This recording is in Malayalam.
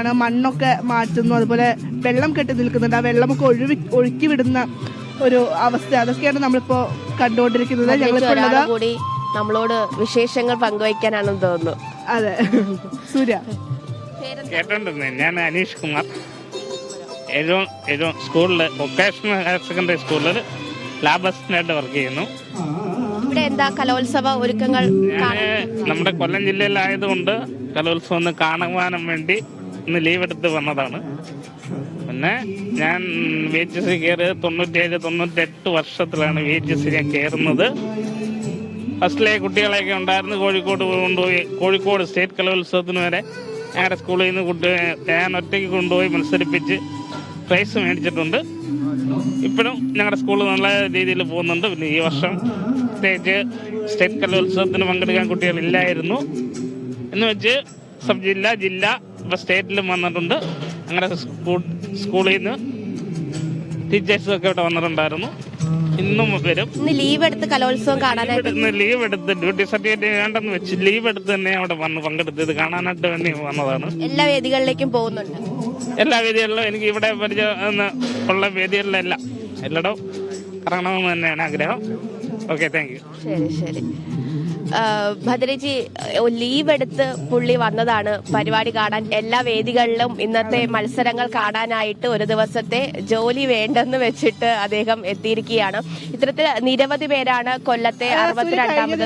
ചെയ്യുകയാണ്, മണ്ണൊക്കെ മാറ്റുന്നു, അതുപോലെ വെള്ളം കെട്ടി നിൽക്കുന്നുണ്ട്, ആ വെള്ളമൊക്കെ ഒഴുക്കി വിടുന്ന ഒരു അവസ്ഥ, അതൊക്കെയാണ് നമ്മളിപ്പോ കണ്ടുകൊണ്ടിരിക്കുന്നത്. ഞങ്ങളിപ്പോൾ കൂടി നമ്മളോട് വിശേഷങ്ങൾ പങ്കുവയ്ക്കാനാണെന്ന് തോന്നുന്നു. അതെ, സൂര്യ. കേട്ടോണ്ടിരുന്നേ, ഞാൻ അനീഷ് കുമാർ. സ്കൂളില് വൊക്കേഷണൽ ഹയർ സെക്കൻഡറി സ്കൂളിൽ ലാബ് അസിസ്റ്റന്റായിട്ട് വർക്ക് ചെയ്യുന്നു. ഇവിടെ എന്താ കലോത്സവ ഒരുക്കങ്ങൾ? നമ്മുടെ കൊല്ലം ജില്ലയിലായതുകൊണ്ട് കലോത്സവം ഒന്ന് കാണുവാനും വേണ്ടി ഇന്ന് ലീവ് എടുത്ത് വന്നതാണ്. പിന്നെ ഞാൻ VHSC കയറിയത് 97-98 വർഷത്തിലാണ് VHSC ഞാൻ കയറുന്നത്. ഫസ്റ്റിലെ കുട്ടികളെയൊക്കെ ഉണ്ടായിരുന്നു, കോഴിക്കോട് കൊണ്ടുപോയി, കോഴിക്കോട് സ്റ്റേറ്റ് കലോത്സവത്തിന് വരെ ഞങ്ങളുടെ സ്കൂളിൽ നിന്ന് ഞാൻ ഒറ്റയ്ക്ക് കൊണ്ടുപോയി മത്സരിപ്പിച്ച് പ്രൈസ് മേടിച്ചിട്ടുണ്ട്. ഇപ്പോഴും ഞങ്ങളുടെ സ്കൂൾ നല്ല രീതിയിൽ പോകുന്നുണ്ട്. പിന്നെ ഈ വർഷം സ്റ്റേറ്റ് കലോത്സവത്തിന് പങ്കെടുക്കാൻ കുട്ടികളില്ലായിരുന്നു എന്ന് വെച്ച് സബ് ജില്ല ഇപ്പോൾ സ്റ്റേറ്റിലും വന്നിട്ടുണ്ട്. ഞങ്ങളുടെ സ്കൂളിൽ നിന്ന് ടീച്ചേഴ്സൊക്കെ ഇവിടെ വന്നിട്ടുണ്ടായിരുന്നു. ഇന്നും വരും. ലീവ് എടുത്ത് കലോത്സവം കാണാനായിട്ട് ലീവ് എടുത്ത് ഡ്യൂട്ടി സർട്ടിഫിക്കറ്റ് വേണ്ടെന്ന് വെച്ച് ലീവ് എടുത്ത് തന്നെ അവിടെ വന്ന് പങ്കെടുത്തത് കാണാനായിട്ട് വേണ്ടി വന്നതാണ്. എല്ലാ വേദികളിലേക്കും പോകുന്നുണ്ട്. എല്ലാ വേദികളിലും എനിക്ക് ഇവിടെ പരിചയം ഉള്ള വേദികളിലെല്ലാം എല്ലായിടവും കറങ്ങണമെന്ന് തന്നെയാണ് ആഗ്രഹം. Okay, thank you. ശരി. ഭദ്രജി, ലീവ് എടുത്ത് പുള്ളി വന്നതാണ് പരിപാടി കാണാൻ. എല്ലാ വേദികളിലും ഇന്നത്തെ മത്സരങ്ങൾ കാണാനായിട്ട് ഒരു ദിവസത്തെ ജോലി വേണ്ടെന്ന് വെച്ചിട്ട് അദ്ദേഹം എത്തിയിരിക്കുകയാണ്. ഇത്തരത്തിൽ നിരവധി പേരാണ് കൊല്ലത്തെ 62ാമത്